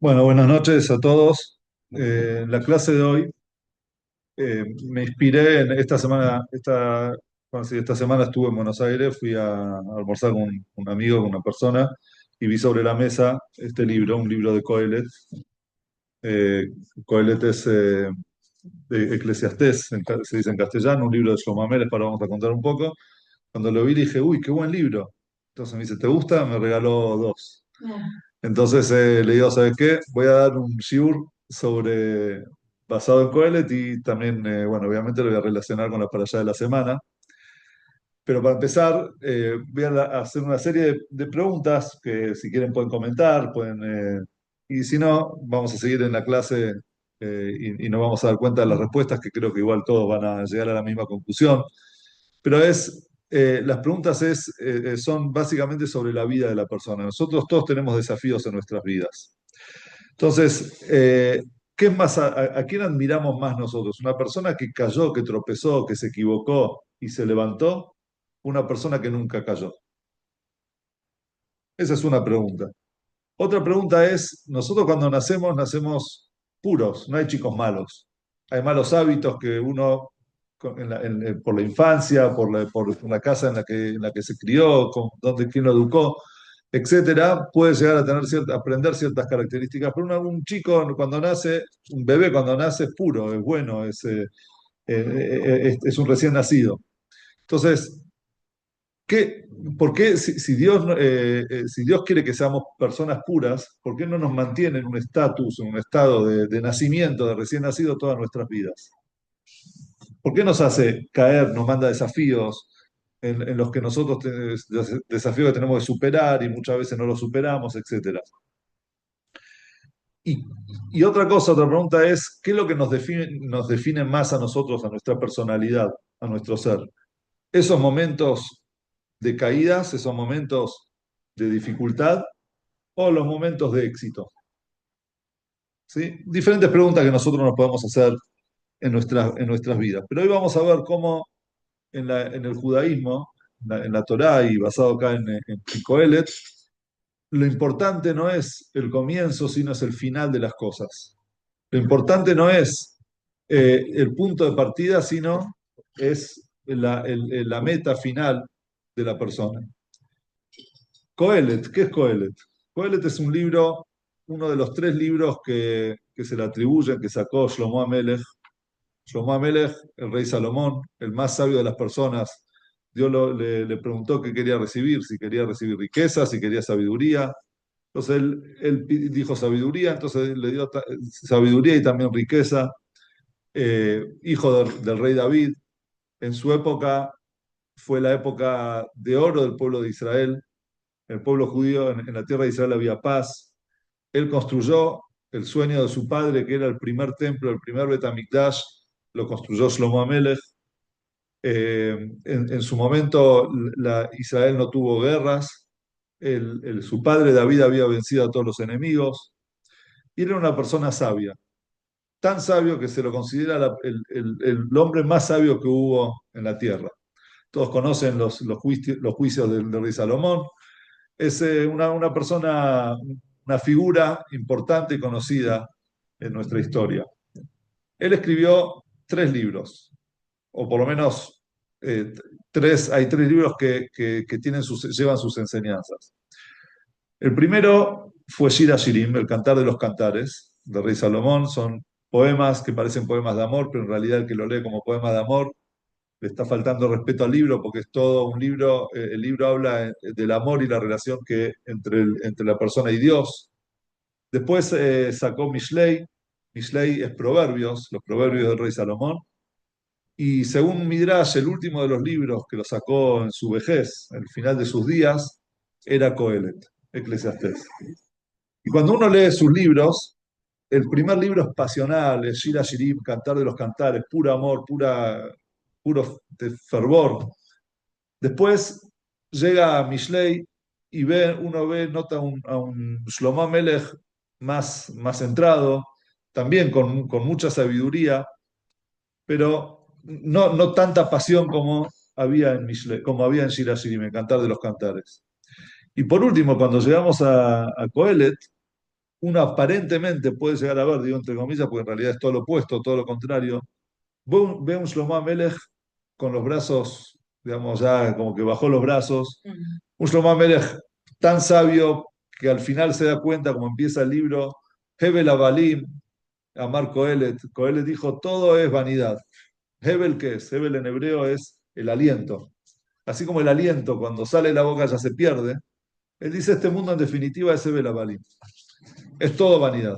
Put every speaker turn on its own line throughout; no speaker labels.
Bueno, buenas noches a todos. En la clase de hoy me inspiré en esta semana, bueno, sí, esta semana estuve en Buenos Aires, fui a almorzar con un amigo, con una persona, y vi sobre la mesa este libro, un libro de Coelet. Eh, Coelet es de Eclesiastés, se dice en castellano, un libro de Shlomo Amelech, para vamos a contar un poco. Cuando lo vi dije, uy, qué buen libro. Entonces me dice, ¿te gusta? Me regaló dos. Entonces le digo, ¿sabes qué? Voy a dar un shiur basado en Coelet y también, bueno, obviamente lo voy a relacionar con la parashá de la semana. Pero para empezar, voy a hacer una serie de preguntas que si quieren pueden comentar, y si no, vamos a seguir en la clase y nos vamos a dar cuenta de las respuestas, que creo que igual todos van a llegar a la misma conclusión. Pero las preguntas son básicamente sobre la vida de la persona. Nosotros todos tenemos desafíos en nuestras vidas. Entonces, ¿qué es más, a quién admiramos más nosotros? ¿Una persona que cayó, que tropezó, que se equivocó y se levantó? ¿Una persona que nunca cayó? Esa es una pregunta. Otra pregunta es, nosotros cuando nacemos, nacemos puros, no hay chicos malos. Hay malos hábitos que uno, por la infancia, por la casa en la que se crió, quién lo educó, etcétera, puede llegar a aprender ciertas características. Pero un chico cuando nace, un bebé cuando nace es puro, es bueno, es un recién nacido. Entonces, ¿qué, por qué si Dios quiere que seamos personas puras, ¿por qué no nos mantiene en un estatus, en un estado de nacimiento, de recién nacido todas nuestras vidas? ¿Por qué nos hace caer, nos manda desafíos en los que desafíos que tenemos que superar y muchas veces no los superamos, etcétera? Y, y otra pregunta es, ¿qué es lo que nos define más a nosotros, a nuestra personalidad, a nuestro ser? Esos momentos de caídas, esos momentos de dificultad o los momentos de éxito. ¿Sí? Diferentes preguntas que nosotros nos podemos hacer en nuestras vidas. Pero hoy vamos a ver cómo en el judaísmo, en la Torá y basado acá en Coelet, lo importante no es el comienzo, sino es el final de las cosas. Lo importante no es el punto de partida, sino es la meta final de la persona. Coelet, ¿qué es Coelet? Coelet es un libro, uno de los tres libros que se le atribuyen, que sacó Shlomo Amelech. Shlomo Amelech, el rey Salomón, el más sabio de las personas, Dios le preguntó qué quería recibir, si quería recibir riqueza, si quería sabiduría. Entonces él dijo sabiduría, entonces le dio sabiduría y también riqueza. Hijo del rey David, en su época fue la época de oro del pueblo de Israel. El pueblo judío en la tierra de Israel había paz. Él construyó el sueño de su padre, que era el primer templo, el primer Bet HaMikdash, lo construyó Shlomo Amelech. En su momento Israel no tuvo guerras. Su padre David había vencido a todos los enemigos y era una persona sabia, tan sabio que se lo considera el hombre más sabio que hubo en la tierra. Todos conocen los juicios del rey Salomón. Es una persona, una figura importante y conocida en nuestra historia. Él escribió tres libros, o por lo menos hay tres libros que llevan sus enseñanzas. El primero fue Shir Hashirim, el Cantar de los Cantares, del rey Salomón. Son poemas que parecen poemas de amor, pero en realidad el que lo lee como poema de amor le está faltando respeto al libro porque es todo un libro. El libro habla del amor y la relación entre la persona y Dios. Después sacó Mishlei. Mishlei es Proverbios, los Proverbios del rey Salomón. Y según Midrash, el último de los libros que lo sacó en su vejez, al final de sus días, era Coelet, Eclesiastés. Y cuando uno lee sus libros, el primer libro es pasional, es Shir Hashirim, Cantar de los Cantares, puro amor, puro fervor. Después llega a Mishlei y nota a un Shlomo Melech más centrado, también con mucha sabiduría, pero no tanta pasión como había en Mishlei, como había en Shir Hashirim, el Cantar de los Cantares. Y por último, cuando llegamos a Coelet, uno aparentemente puede llegar a ver, digo entre comillas, porque en realidad es todo lo opuesto, todo lo contrario, ve un Shlomo Amelech con los brazos, digamos, ya como que bajó los brazos, un Shlomo Amelech tan sabio que al final se da cuenta, como empieza el libro, Hebel Abalim, Amar Coelet, Coelet dijo, todo es vanidad. Hebel, ¿qué es? Hebel en hebreo es el aliento. Así como el aliento cuando sale de la boca ya se pierde, él dice, este mundo en definitiva es Hebel Abalim. Es todo vanidad.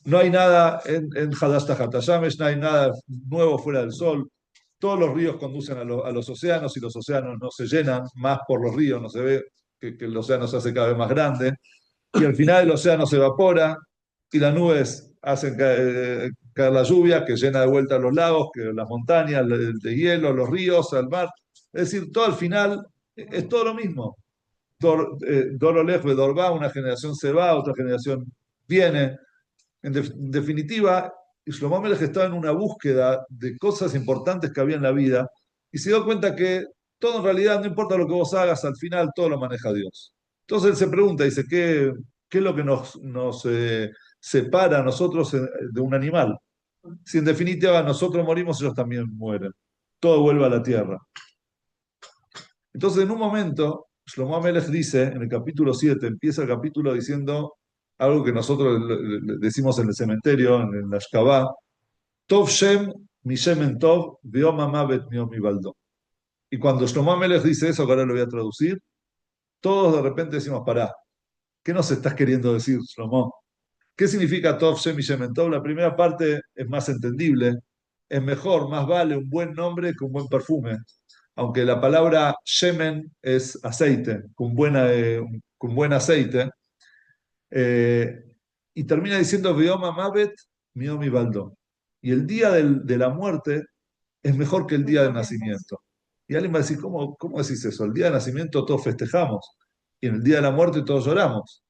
No hay nada en Hadash Tahat Hashamesh, no hay nada nuevo fuera del sol. Todos los ríos conducen a los océanos y los océanos no se llenan más por los ríos, no se ve que el océano se hace cada vez más grande. Y al final el océano se evapora y las nubes hacen caer la lluvia que llena de vuelta los lagos, que las montañas de hielo, los ríos, el mar. Es decir, todo al final es todo lo mismo. Dorolej Bedorba, una generación se va, otra generación viene. En definitiva, Shlomo Melech estaba en una búsqueda de cosas importantes que había en la vida y se dio cuenta que todo en realidad, no importa lo que vos hagas, al final todo lo maneja Dios. Entonces él se pregunta, dice, ¿qué es lo que nos separa a nosotros de un animal? Si en definitiva nosotros morimos, ellos también mueren. Todo vuelve a la tierra. Entonces, en un momento, Shlomo Melech dice, en el capítulo 7 empieza el capítulo diciendo algo que nosotros decimos en el cementerio, en la Ashkabá, Tov Shem, mi Shemen Tov, Veo Mamá Bet mi Baldo. Y cuando Shlomo Melech dice eso, que ahora lo voy a traducir, todos de repente decimos, pará, ¿qué nos estás queriendo decir, Shlomo? ¿Qué significa Tov Shem y Shemen Tov? La primera parte es más entendible, es mejor, más vale un buen nombre que un buen perfume. Aunque la palabra Shemen es aceite, con buen aceite. eh, y termina diciendo Veoma Mavet, Miomi Baldo. Y el día de la muerte es mejor que el día del nacimiento. Y alguien va a decir, ¿cómo decís eso? El día del nacimiento todos festejamos y en el día de la muerte todos lloramos.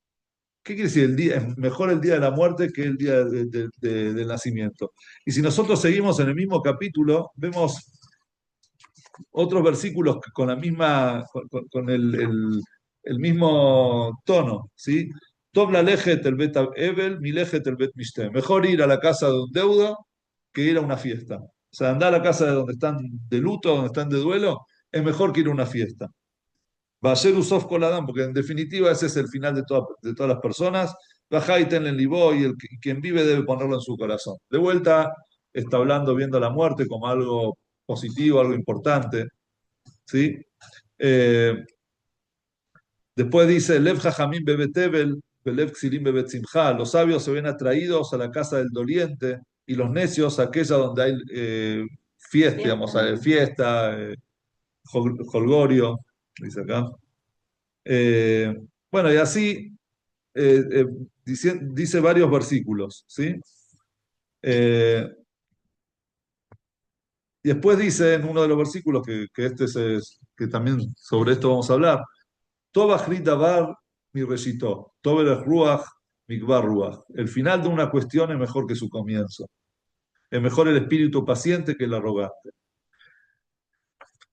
¿Qué quiere decir? Es mejor el día de la muerte que el día del nacimiento. Y si nosotros seguimos en el mismo capítulo, vemos otros versículos con la misma, con el mismo tono, ¿sí? Tov la lejet el bet Evel, mi lejet el bet mishte. Mejor ir a la casa de un deudo que ir a una fiesta. O sea, andar a la casa de donde están de luto, donde están de duelo, es mejor que ir a una fiesta. Va a ser Usof Koladam, porque en definitiva ese es el final de todas las personas. Bajá y tenle en libó y quien vive debe ponerlo en su corazón. De vuelta está hablando, viendo la muerte como algo positivo, algo importante. ¿Sí? Eh, Después dice, Lev Jajamim Bebetevel, Belev Xilim Bebetzimcha. Los sabios se ven atraídos a la casa del doliente y los necios a aquella donde hay fiesta, digamos, fiesta, holgorio, dice acá. Eh, bueno, y así dice varios versículos, ¿sí? Eh, y después dice en uno de los versículos que también sobre esto vamos a hablar, Toba Davar mi recitó, Tober Ruach mi Ruach. El final de una cuestión es mejor que su comienzo. Es mejor el espíritu paciente que el arrogante.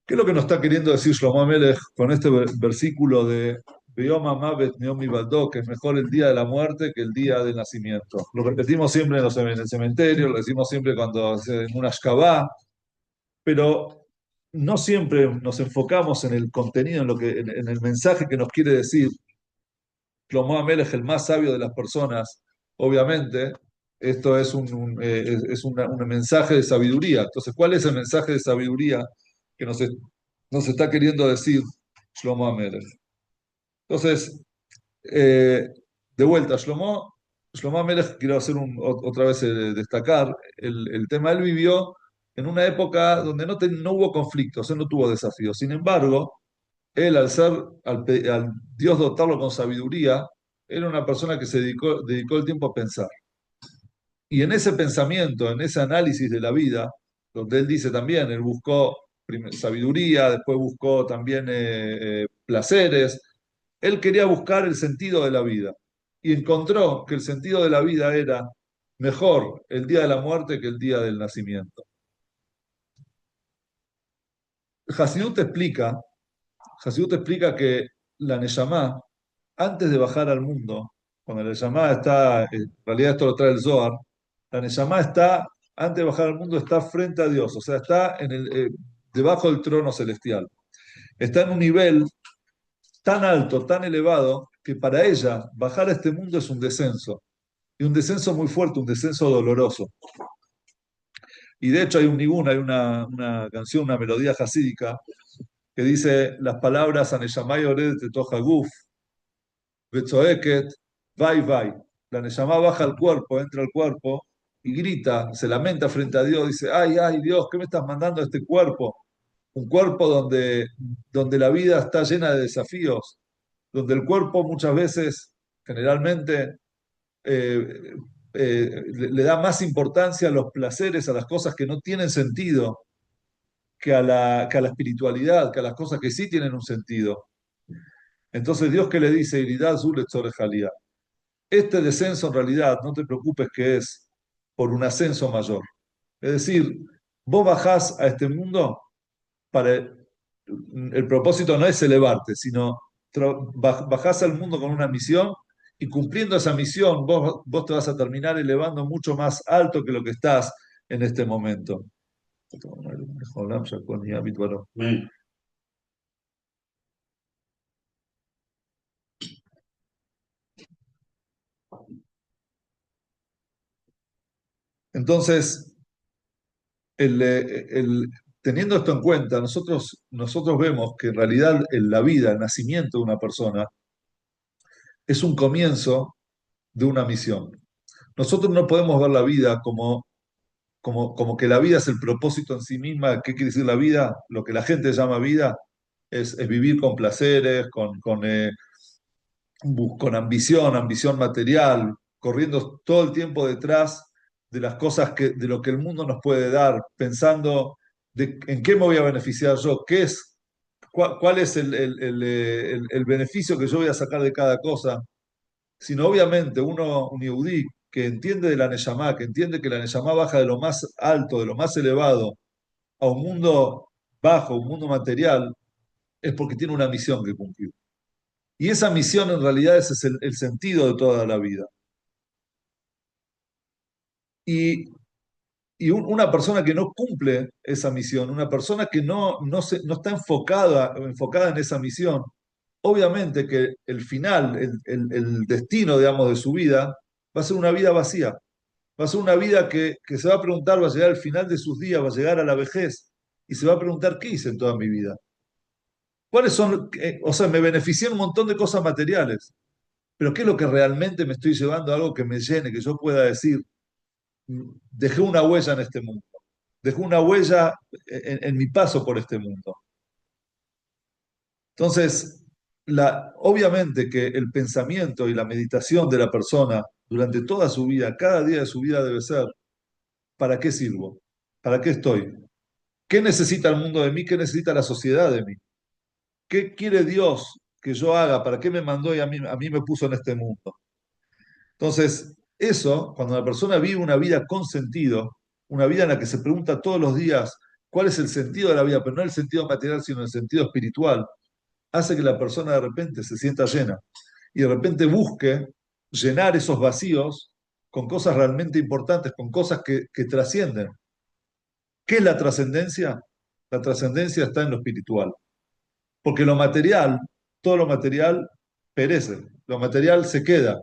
¿Qué es lo que nos está queriendo decir Shlomo Melech con este versículo de Bioma Mavet Miomi Baldó, que es mejor el día de la muerte que el día del nacimiento? Lo repetimos siempre en el cementerio, lo decimos siempre cuando en una shkabá, pero no siempre nos enfocamos en el contenido, en el mensaje que nos quiere decir. Shlomo Amelech, el más sabio de las personas, obviamente, esto es un mensaje de sabiduría. Entonces, ¿cuál es el mensaje de sabiduría que nos está queriendo decir Shlomo Amelech? Entonces, eh, de vuelta, Shlomo Amelech, quiero hacer otra vez destacar el tema. Él vivió en una época donde no hubo conflictos, él no tuvo desafíos. Sin embargo, él, al Dios dotarlo con sabiduría, era una persona que dedicó el tiempo a pensar. Y en ese pensamiento, en ese análisis de la vida, donde él dice también, él buscó sabiduría, después buscó también placeres, él quería buscar el sentido de la vida. Y encontró que el sentido de la vida era mejor el día de la muerte que el día del nacimiento. Hasidut explica, Hasidut explica que la Neyamá, antes de bajar al mundo, Cuando la Neshama está, en realidad esto lo trae el Zohar, la Neshama está, antes de bajar al mundo, está frente a Dios, o sea, está debajo del trono celestial. Está en un nivel tan alto, tan elevado, que para ella bajar a este mundo es un descenso. Y un descenso muy fuerte, un descenso doloroso. Y de hecho hay un nigún, hay una canción, una melodía jasídica, que dice las palabras Aneshamay Ored Tetoja Guf, Betzoeket, Vai Vai. La Neshama baja al cuerpo, entra al cuerpo y grita, se lamenta frente a Dios, dice, ay, ay, Dios, ¿qué me estás mandando a este cuerpo? Un cuerpo donde la vida está llena de desafíos, donde el cuerpo muchas veces, generalmente, eh, le da más importancia a los placeres, a las cosas que no tienen sentido, que a la espiritualidad, que a las cosas que sí tienen un sentido. Entonces Dios que le dice, Iridad Zulet Sorejalía, este descenso en realidad, no te preocupes que es por un ascenso mayor. Es decir, vos bajás a este mundo para el propósito no es elevarte, sino bajás al mundo con una misión y cumpliendo esa misión vos te vas a terminar elevando mucho más alto que lo que estás en este momento. Entonces, teniendo esto en cuenta, nosotros vemos que en realidad en la vida, el nacimiento de una persona, es un comienzo de una misión. Nosotros no podemos ver la vida como que la vida es el propósito en sí misma. ¿Qué quiere decir la vida? Lo que la gente llama vida es vivir con placeres, con ambición material, corriendo todo el tiempo detrás de las cosas de lo que el mundo nos puede dar, pensando en qué me voy a beneficiar yo, cuál es el beneficio que yo voy a sacar de cada cosa, sino obviamente un yehudí que entiende de la Neyamá, que entiende que la Neyamá baja de lo más alto, de lo más elevado, a un mundo bajo, un mundo material, es porque tiene una misión que cumplir. Y esa misión en realidad ese es el sentido de toda la vida. Y, una persona que no cumple esa misión, una persona que no está enfocada en esa misión, obviamente que el final, el destino, digamos, de su vida, va a ser una vida vacía. Va a ser una vida que se va a preguntar, va a llegar al final de sus días, va a llegar a la vejez y se va a preguntar, ¿qué hice en toda mi vida? ¿Cuáles son? O sea, me beneficié en un montón de cosas materiales, pero ¿qué es lo que realmente me estoy llevando a algo que me llene, que yo pueda decir, dejé una huella en este mundo, dejé una huella en mi paso por este mundo? Entonces, obviamente que el pensamiento y la meditación de la persona durante toda su vida, cada día de su vida debe ser, ¿para qué sirvo? ¿Para qué estoy? ¿Qué necesita el mundo de mí? ¿Qué necesita la sociedad de mí? ¿Qué quiere Dios que yo haga? ¿Para qué me mandó y a mí me puso en este mundo? Entonces, eso, cuando la persona vive una vida con sentido, una vida en la que se pregunta todos los días cuál es el sentido de la vida, pero no el sentido material, sino el sentido espiritual, hace que la persona de repente se sienta llena y de repente busque llenar esos vacíos con cosas realmente importantes, con cosas que trascienden. ¿Qué es la trascendencia? La trascendencia está en lo espiritual. Porque lo material, todo lo material perece, lo material se queda,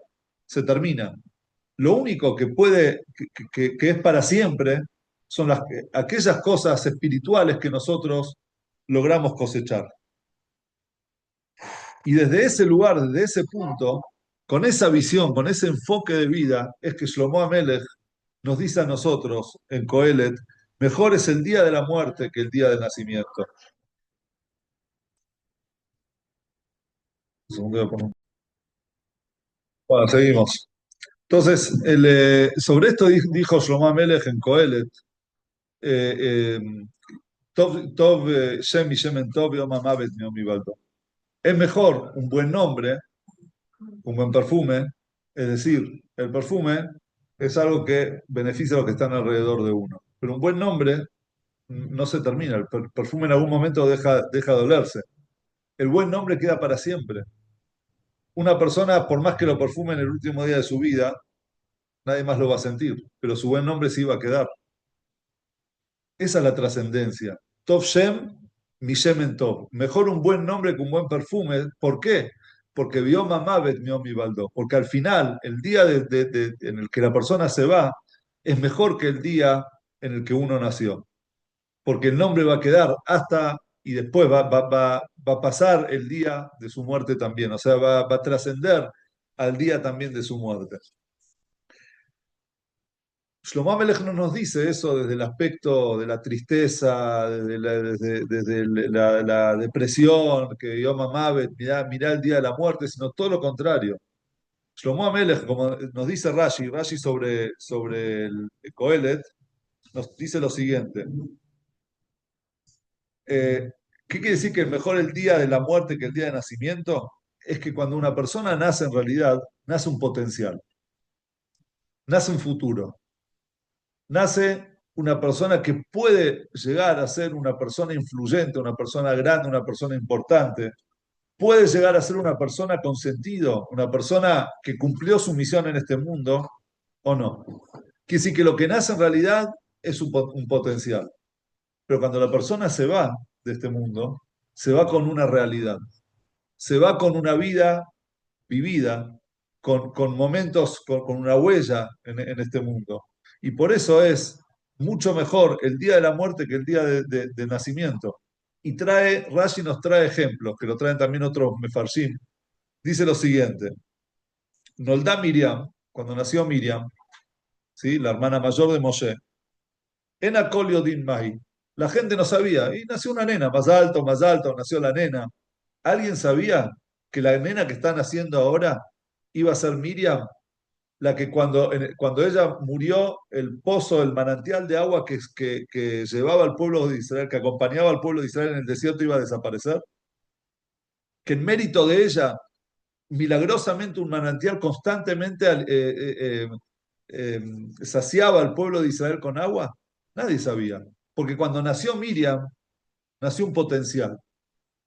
se termina. Lo único que puede, que es para siempre, son aquellas cosas espirituales que nosotros logramos cosechar. Y desde ese lugar, desde ese punto, con esa visión, con ese enfoque de vida, es que Shlomo Amelech nos dice a nosotros en Coelet, mejor es el día de la muerte que el día del nacimiento. Un segundo, voy a poner- Bueno, seguimos. Entonces, sobre esto dijo Shlomo Amelech en Coelet, eh, Tov Shem y Shemen Tov Yom HaMavet Yom Hivaldo. Es mejor un buen nombre, un buen perfume, es decir, el perfume es algo que beneficia a los que están alrededor de uno. Pero un buen nombre no se termina, el perfume en algún momento deja de olerse. El buen nombre queda para siempre. Una persona, por más que lo perfume en el último día de su vida, nadie más lo va a sentir, pero su buen nombre sí iba a quedar. Esa es la trascendencia. Tov Shem, mi Shemen Tov. Mejor un buen nombre que un buen perfume. ¿Por qué? Porque vio Mamavet mi Baldó. Porque al final, el día en el que la persona se va, es mejor que el día en el que uno nació. Porque el nombre va a quedar hasta y después va a pasar el día de su muerte también. O sea, va a trascender al día también de su muerte. Shlomo Amelech no nos dice eso desde el aspecto de la tristeza, desde la depresión, que Yom HaMavet, mirá el día de la muerte, sino todo lo contrario. Shlomo Amelech, como nos dice Rashi sobre el Coelet, nos dice lo siguiente. ¿Qué quiere decir que mejor el día de la muerte que el día de nacimiento? Es que cuando una persona nace en realidad, nace un potencial, nace un futuro. Nace una persona que puede llegar a ser una persona influyente, una persona grande, una persona importante, puede llegar a ser una persona con sentido, una persona que cumplió su misión en este mundo o no. Quiere decir que lo que nace en realidad es un potencial, pero cuando la persona se va de este mundo, se va con una realidad, se va con una vida vivida, con momentos, con una huella en este mundo. Y por eso es mucho mejor el día de la muerte que el día de nacimiento. Y Rashi nos trae ejemplos, que lo traen también otros mefarshim. Dice lo siguiente: Noldá Miriam, cuando nació Miriam, ¿sí? La hermana mayor de Moshe, en Acolio Din Mai. La gente no sabía, y nació una nena, más alto, nació la nena. ¿Alguien sabía que la nena que están naciendo ahora iba a ser Miriam, la que cuando ella murió, el pozo, el manantial de agua que llevaba al pueblo de Israel, que acompañaba al pueblo de Israel en el desierto, iba a desaparecer? Que en mérito de ella, milagrosamente un manantial constantemente eh, saciaba al pueblo de Israel con agua. Nadie sabía, porque cuando nació Miriam, nació un potencial,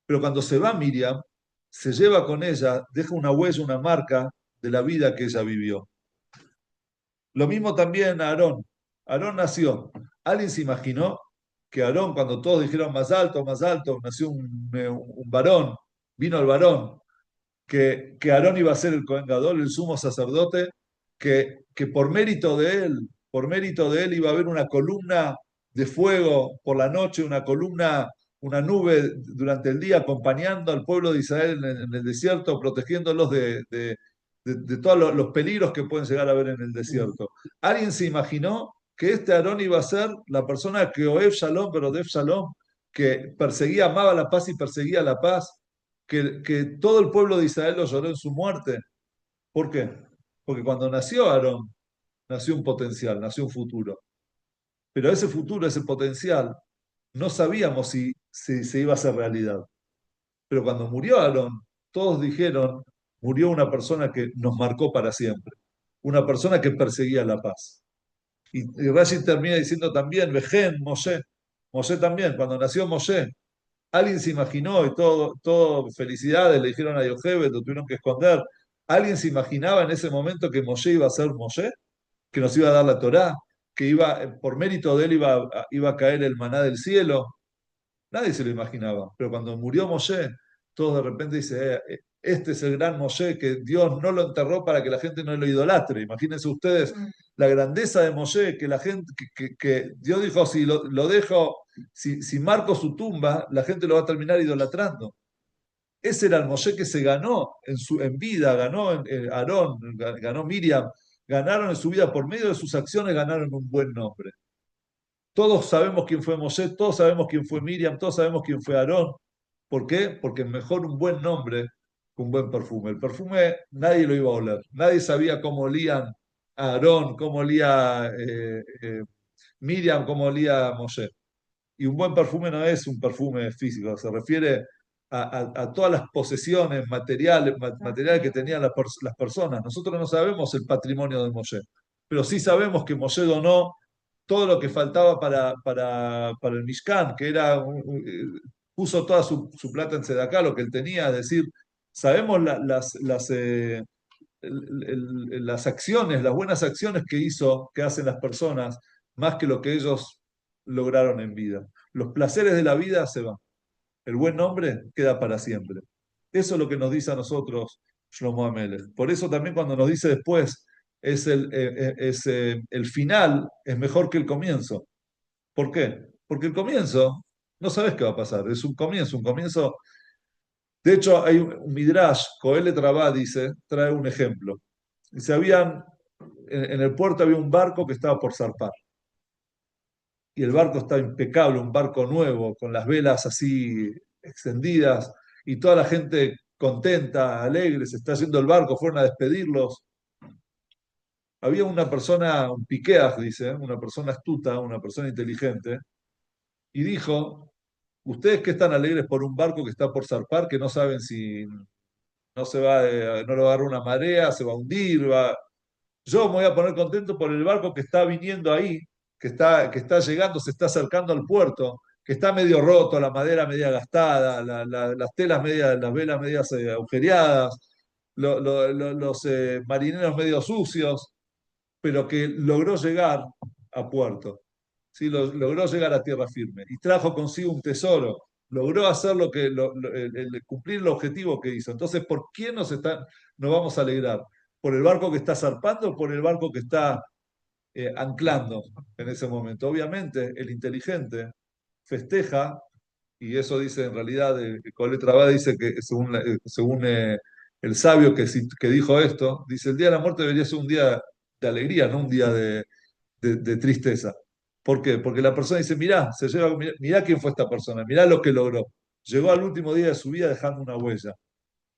pero cuando se va Miriam, se lleva con ella, deja una huella, una marca de la vida que ella vivió. Lo mismo también a Aarón. Aarón nació. ¿Alguien se imaginó que Aarón, cuando todos dijeron más alto, nació un varón, vino el varón, que Aarón iba a ser el Cohen Gadol, el sumo sacerdote, que por mérito de él iba a haber una columna de fuego por la noche, una columna, una nube durante el día acompañando al pueblo de Israel en el desierto, protegiéndolos de todos los peligros que pueden llegar a haber en el desierto. ¿Alguien se imaginó que este Aarón iba a ser la persona que Oev Shalom, pero Dev Shalom, que perseguía, amaba la paz y perseguía la paz? Que todo el pueblo de Israel lo lloró en su muerte. ¿Por qué? Porque cuando nació Aarón, nació un potencial, nació un futuro. Pero ese futuro, ese potencial, no sabíamos si se iba a hacer realidad. Pero cuando murió Aarón, todos dijeron, murió una persona que nos marcó para siempre, una persona que perseguía la paz. Y Rashi termina diciendo también, Vejen, Moshe, Moshe también, cuando nació Moshe, alguien se imaginó, y todo felicidades, le dijeron a Yochebed, lo tuvieron que esconder. ¿Alguien se imaginaba en ese momento que Moshe iba a ser Moshe? ¿Que nos iba a dar la Torá? ¿Que por mérito de él iba a caer el maná del cielo? Nadie se lo imaginaba. Pero cuando murió Moshe, todos de repente dicen, este es el gran Moshe que Dios no lo enterró para que la gente no lo idolatre. Imagínense ustedes la grandeza de Moshe, que la gente, que Dios dijo, si lo dejo, si marco su tumba, la gente lo va a terminar idolatrando. Ese era el Moshe que se ganó en vida, ganó Aarón, ganó Miriam, ganaron en su vida, por medio de sus acciones ganaron un buen nombre. Todos sabemos quién fue Moshe, todos sabemos quién fue Miriam, todos sabemos quién fue Aarón. ¿Por qué? Porque mejor un buen nombre que un buen perfume. El perfume nadie lo iba a oler, nadie sabía cómo olían a Aarón, cómo olía Miriam, cómo olía Moshe. Y un buen perfume no es un perfume físico, se refiere a todas las posesiones materiales que tenían las personas. Nosotros no sabemos el patrimonio de Moshe, pero sí sabemos que Moshe donó todo lo que faltaba para el Mishkan, que era, puso toda su plata en Sedaká, lo que él tenía, es decir, Sabemos las acciones, las buenas acciones que hacen las personas, más que lo que ellos lograron en vida. Los placeres de la vida se van. El buen nombre queda para siempre. Eso es lo que nos dice a nosotros Shlomo Amelech. Por eso también cuando nos dice después, el final es mejor que el comienzo. ¿Por qué? Porque el comienzo, no sabes qué va a pasar, es un comienzo, un comienzo. De hecho, hay un Midrash, Coelet Rabá dice, trae un ejemplo. Dice, en el puerto había un barco que estaba por zarpar. Y el barco está impecable, un barco nuevo, con las velas así extendidas, y toda la gente contenta, alegre, se está yendo el barco, fueron a despedirlos. Había una persona, un piqueaj, dice, una persona astuta, una persona inteligente, y dijo, ustedes que están alegres por un barco que está por zarpar, que no saben si no lo va a agarrar una marea, se va a hundir, yo me voy a poner contento por el barco que está viniendo ahí, que está llegando, se está acercando al puerto, que está medio roto, la madera media gastada, las telas medias, las velas medias agujereadas, los marineros medio sucios, pero que logró llegar a puerto, ¿sí? Logró llegar a tierra firme y trajo consigo un tesoro. Logró hacer cumplir el objetivo que hizo. Entonces, ¿por quién nos vamos a alegrar? ¿Por el barco que está zarpando o por el barco que está anclando en ese momento? Obviamente, el inteligente festeja, y eso dice en realidad, Colette Trabada dice que según el sabio que dijo esto, dice, el día de la muerte debería ser un día de alegría, no un día de tristeza. ¿Por qué? Porque la persona dice, mirá quién fue esta persona, mirá lo que logró. Llegó al último día de su vida dejando una huella.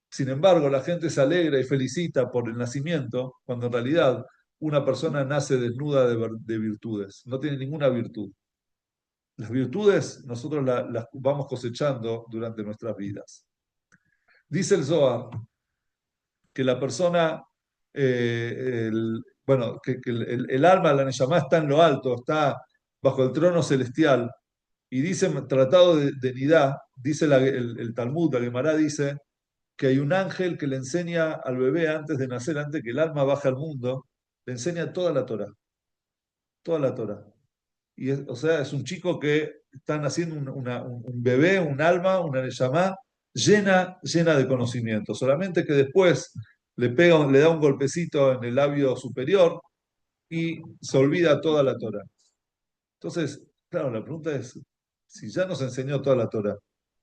Sin embargo, la gente se alegra y felicita por el nacimiento, cuando en realidad una persona nace desnuda de virtudes, no tiene ninguna virtud. Las virtudes nosotros las vamos cosechando durante nuestras vidas. Dice el Zohar que la persona, bueno, que el alma, la Neshama, está en lo alto, está bajo el trono celestial. Y dice, tratado de Nidá, dice el Talmud, la Gemara dice que hay un ángel que le enseña al bebé antes de nacer, antes que el alma baje al mundo, le enseña toda la Torah, toda la Torah. O sea, es un chico que está naciendo un bebé, un alma, una neyamá llena de conocimiento. Solamente que después le da un golpecito en el labio superior y se olvida toda la Torah. Entonces, claro, la pregunta es, si ya nos enseñó toda la Torah,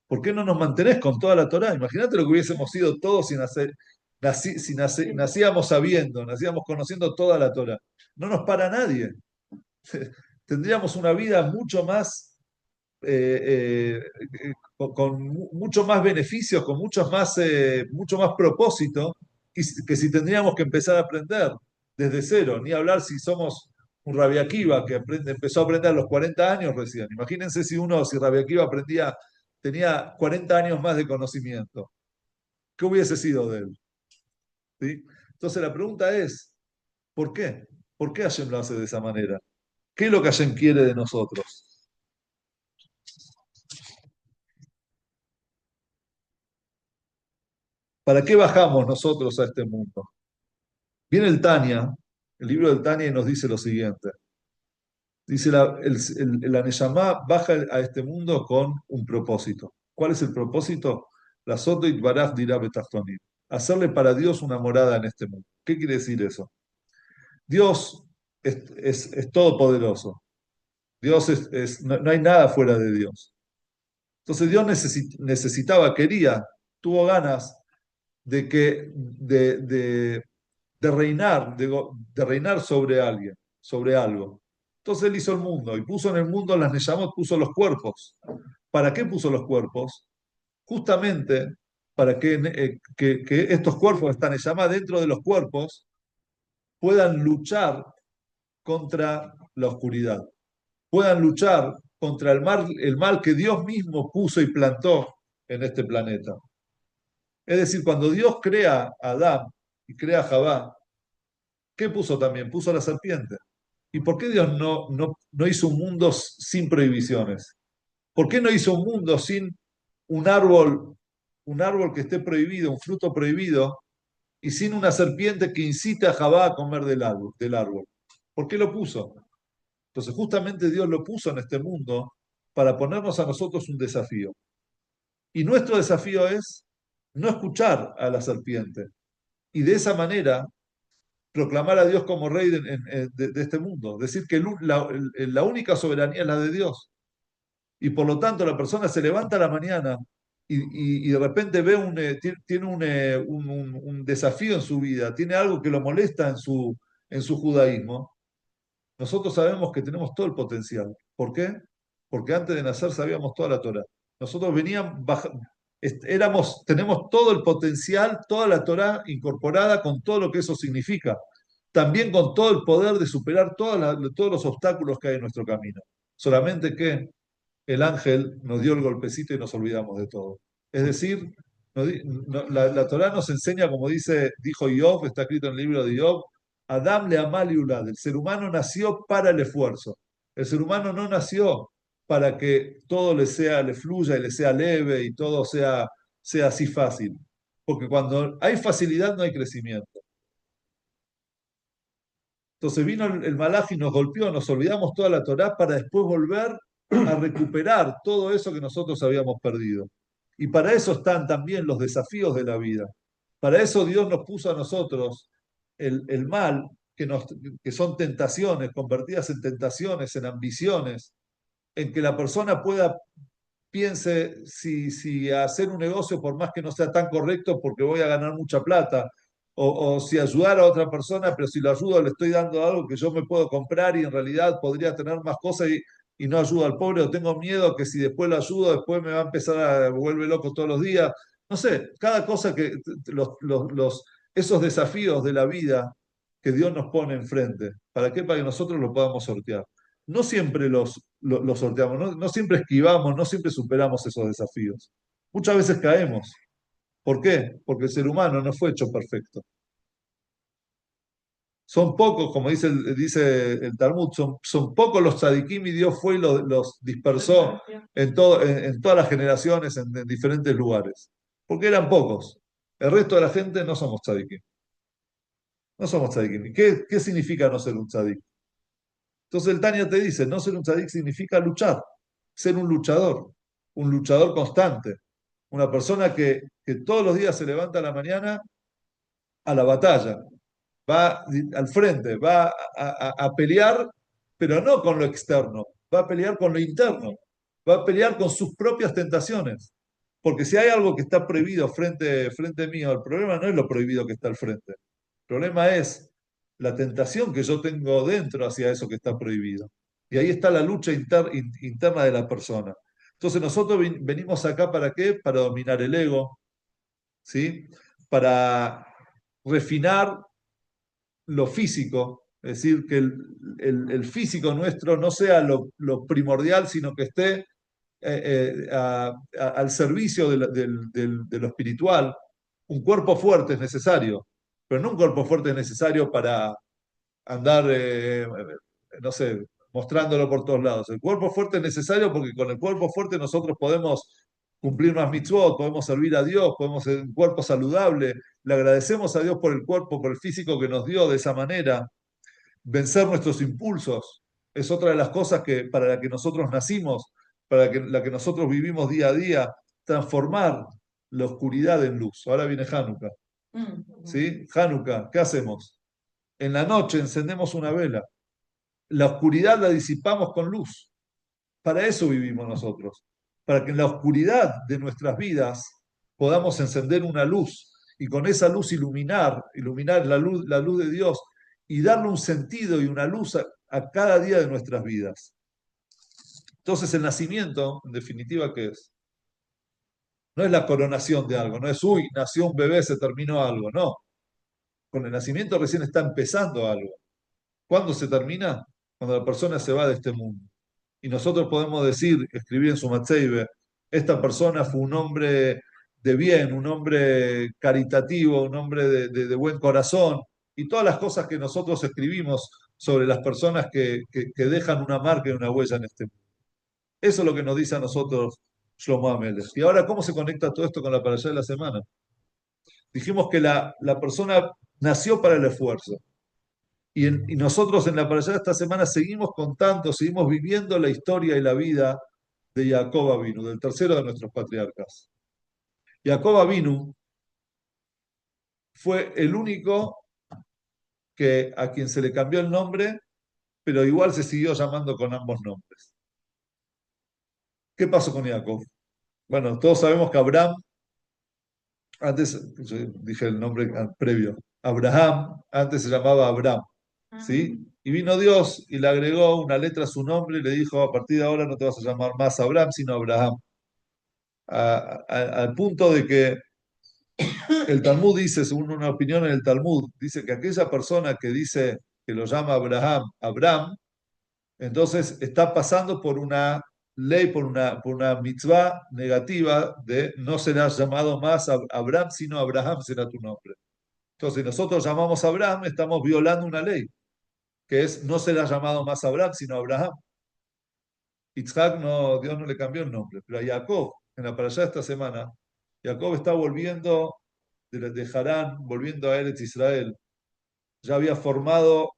¿por qué no nos mantenés con toda la Torah? Imagínate lo que hubiésemos sido todos si nacíamos sabiendo, nacíamos conociendo toda la Torah. No nos para nadie. Tendríamos una vida mucho más, con mucho más beneficios, con mucho más propósito, que si tendríamos que empezar a aprender desde cero, ni hablar si somos un Rabbi Akiva que empezó a aprender a los 40 años recién. Imagínense si Rabbi Akiva tenía 40 años más de conocimiento. ¿Qué hubiese sido de él? ¿Sí? Entonces la pregunta es, ¿por qué? ¿Por qué Hashem lo hace de esa manera? ¿Qué es lo que Hashem quiere de nosotros? ¿Para qué bajamos nosotros a este mundo? Viene el Tania, el libro del Tania, y nos dice lo siguiente. Dice, la Neyamá baja a este mundo con un propósito. ¿Cuál es el propósito? La Soto Baraj dirá Betachtonim. Hacerle para Dios una morada en este mundo. ¿Qué quiere decir eso? Dios es todopoderoso. No hay nada fuera de Dios. Entonces Dios necesitaba, quería, tuvo ganas de reinar, de reinar sobre alguien, sobre algo. Entonces él hizo el mundo y puso en el mundo las Neyamot, puso los cuerpos. ¿Para qué puso los cuerpos? Justamente para que estos cuerpos, están Neyamá dentro de los cuerpos, puedan luchar contra la oscuridad, puedan luchar contra el mal que Dios mismo puso y plantó en este planeta. Es decir, cuando Dios crea a Adán y crea a Javá, ¿qué puso también? Puso a la serpiente. ¿Y por qué Dios no hizo un mundo sin prohibiciones? ¿Por qué no hizo un mundo sin un árbol, un árbol que esté prohibido, un fruto prohibido, y sin una serpiente que incite a Jabá a comer del árbol. ¿Por qué lo puso? Entonces, justamente Dios lo puso en este mundo para ponernos a nosotros un desafío. Y nuestro desafío es no escuchar a la serpiente y de esa manera proclamar a Dios como rey de este mundo. Decir que la única soberanía es la de Dios. Y por lo tanto la persona se levanta a la mañana y de repente ve tiene un desafío en su vida, tiene algo que lo molesta en su judaísmo. Nosotros sabemos que tenemos todo el potencial. ¿Por qué? Porque antes de nacer sabíamos toda la Torah. Nosotros tenemos todo el potencial, toda la Torah incorporada con todo lo que eso significa. También con todo el poder de superar todos los obstáculos que hay en nuestro camino. Solamente que el ángel nos dio el golpecito y nos olvidamos de todo. Es decir, la Torá nos enseña, como dijo Job, está escrito en el libro de Job, Adam le amal y ulad. El ser humano nació para el esfuerzo. El ser humano no nació para que todo le fluya y le sea leve y todo sea así fácil. Porque cuando hay facilidad no hay crecimiento. Entonces vino el malaj y nos golpeó, nos olvidamos toda la Torá para después volver a recuperar todo eso que nosotros habíamos perdido. Y para eso están también los desafíos de la vida. Para eso Dios nos puso a nosotros el mal, que son tentaciones, convertidas en tentaciones, en ambiciones, en que la persona piense si hacer un negocio, por más que no sea tan correcto, porque voy a ganar mucha plata, o si ayudar a otra persona, pero si lo ayudo le estoy dando algo que yo me puedo comprar y en realidad podría tener más cosas y no ayudo al pobre, o tengo miedo que si después lo ayudo, después me va a empezar a volver loco todos los días. No sé, cada cosa esos desafíos de la vida que Dios nos pone enfrente. ¿Para qué? Para que nosotros lo podamos sortear. No siempre los sorteamos, no siempre esquivamos, no siempre superamos esos desafíos. Muchas veces caemos. ¿Por qué? Porque el ser humano no fue hecho perfecto. Son pocos, como dice el Talmud, son pocos los tzadikim y Dios fue y los dispersó en todas las generaciones, en diferentes lugares. Porque eran pocos. El resto de la gente no somos tzadikim. No somos tzadikim. ¿Qué significa no ser un tzadik? Entonces el Tania te dice, no ser un tzadik significa luchar, ser un luchador constante, una persona que todos los días se levanta a la mañana a la batalla, va al frente, va a pelear, pero no con lo externo, va a pelear con lo interno, va a pelear con sus propias tentaciones. Porque si hay algo que está prohibido frente mío, el problema no es lo prohibido que está al frente. El problema es la tentación que yo tengo dentro hacia eso que está prohibido. Y ahí está la lucha interna de la persona. Entonces nosotros venimos acá ¿para qué? Para dominar el ego, ¿sí? Para refinar lo físico, es decir, que el físico nuestro no sea lo primordial, sino que esté al servicio de lo espiritual. Un cuerpo fuerte es necesario, pero no un cuerpo fuerte es necesario para andar, no sé, mostrándolo por todos lados. El cuerpo fuerte es necesario porque con el cuerpo fuerte nosotros podemos cumplir más mitzvot, podemos servir a Dios, podemos ser un cuerpo saludable. Le agradecemos a Dios por el cuerpo, por el físico que nos dio de esa manera. Vencer nuestros impulsos es otra de las cosas para la que nosotros nacimos, la que nosotros vivimos día a día, transformar la oscuridad en luz. Ahora viene Hanukkah. ¿Sí? Hanukkah, ¿qué hacemos? En la noche encendemos una vela. La oscuridad la disipamos con luz. Para eso vivimos nosotros. Para que en la oscuridad de nuestras vidas podamos encender una luz y con esa luz iluminar la luz de Dios y darle un sentido y una luz a cada día de nuestras vidas. Entonces el nacimiento, en definitiva, ¿qué es? No es la coronación de algo, no es, uy, nació un bebé, se terminó algo, no. Con el nacimiento recién está empezando algo. ¿Cuándo se termina? Cuando la persona se va de este mundo. Y nosotros podemos decir, escribir en su Matzeibe, esta persona fue un hombre de bien, un hombre caritativo, un hombre de buen corazón, y todas las cosas que nosotros escribimos sobre las personas que dejan una marca y una huella en este mundo. Eso es lo que nos dice a nosotros Shlomo HaMelech. Y ahora, ¿cómo se conecta todo esto con la parashá de la semana? Dijimos que la persona nació para el esfuerzo. Y nosotros en la parashá de esta semana seguimos contando, seguimos viviendo la historia y la vida de Jacob Avinu, del tercero de nuestros patriarcas. Jacob Avinu fue el único a quien se le cambió el nombre, pero igual se siguió llamando con ambos nombres. ¿Qué pasó con Jacob? Bueno, todos sabemos que Abraham, antes, yo dije el nombre previo, Abraham, antes se llamaba Abraham, ¿sí? Y vino Dios y le agregó una letra a su nombre y le dijo, a partir de ahora no te vas a llamar más Abraham, sino Abraham. Al punto de que el Talmud dice, según una opinión en el Talmud, dice que aquella persona que dice que lo llama Abraham, Abraham, entonces está pasando por una ley, por una mitzvah negativa de no serás llamado más Abraham, sino Abraham será tu nombre. Entonces, si nosotros llamamos a Abraham, estamos violando una ley, que es no será llamado más Abraham, sino Abraham. Yitzhak no, Dios no le cambió el nombre, pero a Jacob, en la parashá de esta semana, Jacob está volviendo de Harán, volviendo a Eretz Israel. Ya había formado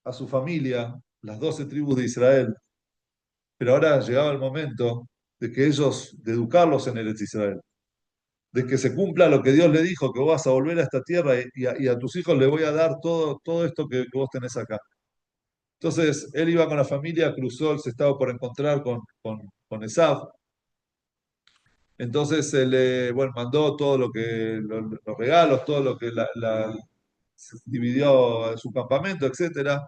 a su familia, las 12 tribus de Israel, pero ahora llegaba el momento de que ellos, de educarlos en Eretz Israel, de que se cumpla lo que Dios le dijo, que vos vas a volver a esta tierra y a tus hijos le voy a dar todo esto que vos tenés acá. Entonces, él iba con la familia, cruzó, él se estaba por encontrar con Esav. Entonces, él, bueno, mandó todo los regalos, todo lo que se dividió su campamento, etcétera,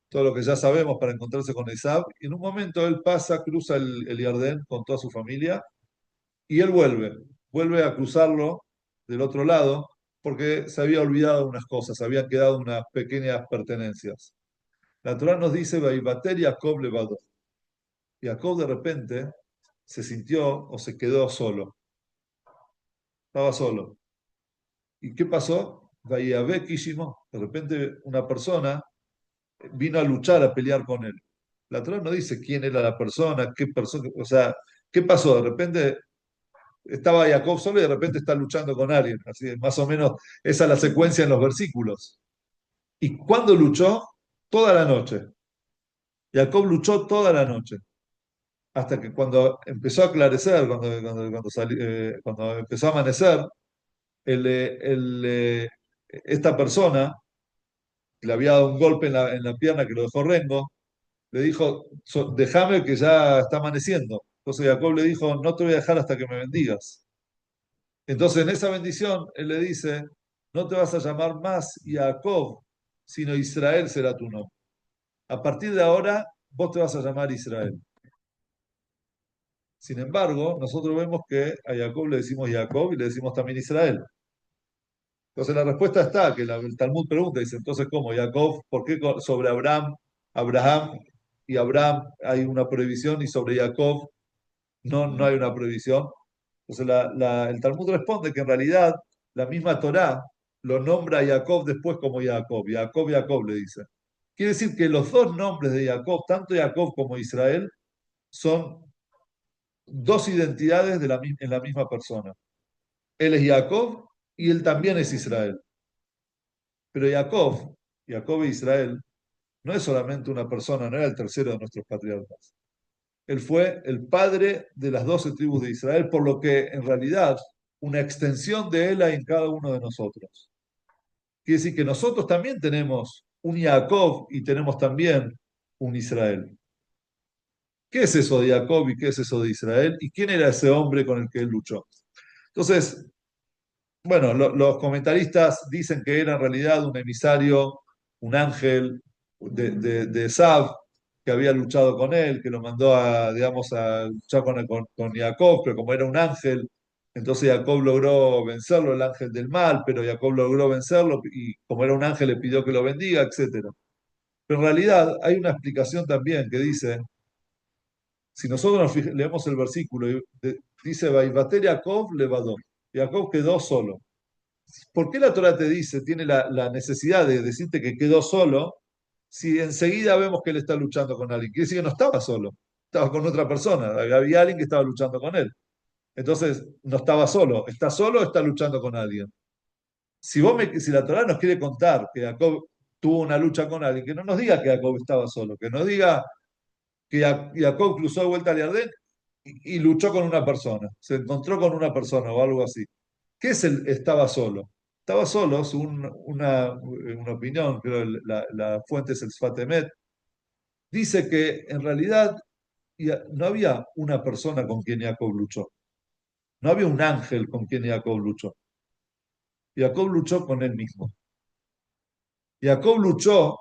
todo lo que ya sabemos para encontrarse con Esav. Y en un momento él pasa, cruza el Jardín con toda su familia y él vuelve a cruzarlo del otro lado porque se había olvidado unas cosas, habían quedado unas pequeñas pertenencias. La Torah nos dice, Vaibater Jacob levado. Jacob de repente se sintió o se quedó solo, estaba solo. ¿Y qué pasó? Vaiabé Kishimo, de repente una persona vino a luchar, a pelear con él. La Torah no dice quién era la persona, qué persona, o sea, ¿qué pasó? De repente estaba Jacob solo y de repente está luchando con alguien. Así, más o menos esa es la secuencia en los versículos. ¿Y cuándo luchó? Toda la noche. Jacob luchó toda la noche. Hasta que cuando empezó a aclarecer, cuando empezó a amanecer, el, eh, el, eh, esta persona que le había dado un golpe en la pierna que lo dejó rengo, le dijo, déjame que ya está amaneciendo. Entonces Jacob le dijo, no te voy a dejar hasta que me bendigas. Entonces, en esa bendición, él le dice, no te vas a llamar más Jacob, sino Israel será tu nombre. A partir de ahora, vos te vas a llamar Israel. Sin embargo, nosotros vemos que a Jacob le decimos Jacob y le decimos también Israel. Entonces, la respuesta está, que el Talmud pregunta, dice, entonces, ¿cómo? Jacob, ¿por qué sobre Abraham y Abraham hay una prohibición y sobre Jacob no hay una prohibición? Entonces el Talmud responde que en realidad la misma Torá lo nombra a Jacob después como Jacob. Jacob, Jacob le dice. Quiere decir que los dos nombres de Jacob, tanto Jacob como Israel, son dos identidades en la misma persona. Él es Jacob y él también es Israel. Pero Jacob e Israel, no es solamente una persona, no era el tercero de nuestros patriarcas. Él fue el padre de las 12 tribus de Israel, por lo que en realidad una extensión de él hay en cada uno de nosotros. Quiere decir que nosotros también tenemos un Jacob y tenemos también un Israel. ¿Qué es eso de Jacob y qué es eso de Israel? ¿Y quién era ese hombre con el que él luchó? Entonces, bueno, los comentaristas dicen que era en realidad un emisario, un ángel de Esab, que había luchado con él, que lo mandó digamos, a luchar con Jacob, pero como era un ángel, entonces Jacob logró vencerlo, el ángel del mal, pero Jacob logró vencerlo y como era un ángel le pidió que lo bendiga, etcétera. Pero en realidad hay una explicación también que dice, si nosotros leemos el versículo, dice, Vaivater Jacob levadó. Jacob quedó solo. ¿Por qué la Torah te dice, tiene la necesidad de decirte que quedó solo, si enseguida vemos que él está luchando con alguien? Quiere decir que no estaba solo, estaba con otra persona, había alguien que estaba luchando con él. Entonces, no estaba solo. ¿Está solo o está luchando con alguien? Si la Torá nos quiere contar que Jacob tuvo una lucha con alguien, que no nos diga que Jacob estaba solo, que nos diga que Jacob cruzó de vuelta al Jardín y luchó con una persona, se encontró con una persona o algo así. ¿Qué es el estaba solo? Estaba solo, según una opinión, creo la fuente es el Sfat Emet, dice que en realidad no había una persona con quien Jacob luchó, no había un ángel con quien Jacob luchó. Jacob luchó con él mismo. Jacob luchó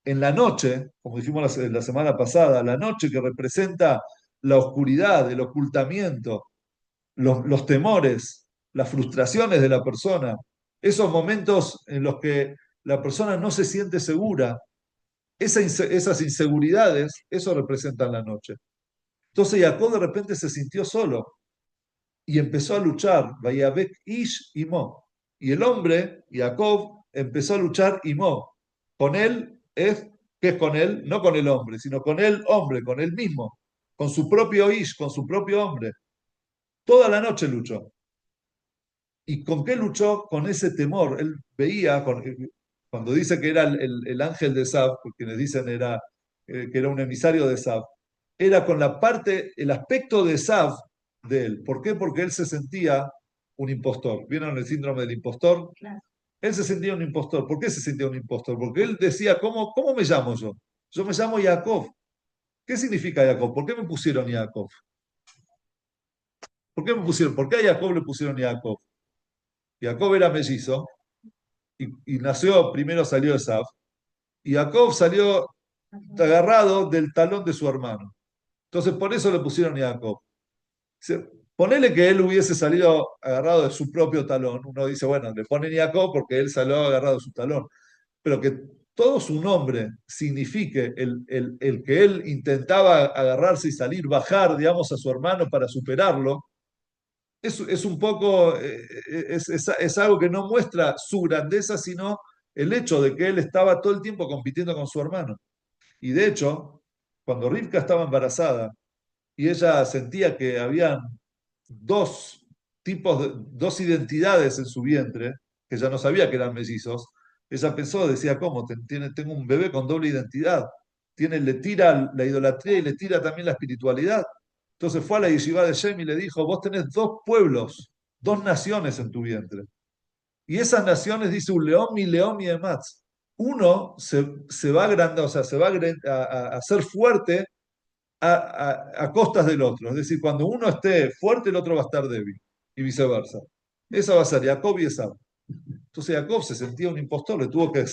en la noche, como dijimos la semana pasada, la noche que representa la oscuridad, el ocultamiento, los temores, las frustraciones de la persona, esos momentos en los que la persona no se siente segura, esas inseguridades, eso representan la noche. Entonces Jacob de repente se sintió solo y empezó a luchar, Vayabek Ish y Mo. Y el hombre, Jacob, empezó a luchar y Mo. Con él es, ¿qué es con él? No con el hombre, sino con el hombre, con él mismo, con su propio Ish, con su propio hombre. Toda la noche luchó. ¿Y con qué luchó? Con ese temor. Él veía, cuando dice que era el ángel de Sab, quienes dicen que era un emisario de Sab, era con la parte, el aspecto de Sab de él. ¿Por qué? Porque él se sentía un impostor. ¿Vieron el síndrome del impostor? Claro. Él se sentía un impostor. ¿Por qué se sentía un impostor? Porque él decía, ¿cómo me llamo yo? Yo me llamo Jacob. ¿Qué significa Jacob? ¿Por qué me pusieron Jacob? ¿Por qué me pusieron? ¿Por qué a Jacob le pusieron Jacob? Jacob era mellizo y nació, primero salió Esaf, y Jacob salió agarrado del talón de su hermano. Entonces por eso le pusieron Jacob. Ponele que él hubiese salido agarrado de su propio talón. Uno dice, bueno, le ponen Jacob porque él salió agarrado de su talón. Pero que todo su nombre signifique el que él intentaba agarrarse y salir, bajar, digamos, a su hermano para superarlo, es un poco, es algo que no muestra su grandeza, sino el hecho de que él estaba todo el tiempo compitiendo con su hermano. Y de hecho, cuando Rivka estaba embarazada y ella sentía que habían dos dos identidades en su vientre, que ella no sabía que eran mellizos, ella pensó, decía, ¿cómo? Tengo un bebé con doble identidad. Le tira la idolatría y le tira también la espiritualidad. Entonces fue a la yeshiva de Shem y le dijo, vos tenés dos pueblos, dos naciones en tu vientre. Y esas naciones, dice un león y ematz. Uno se va a agrandar, o sea, se va a hacer fuerte a costas del otro. Es decir, cuando uno esté fuerte, el otro va a estar débil. Y viceversa. Esa va a ser Jacob y Esaú. Entonces Jacob se sentía un impostor, le tuvo que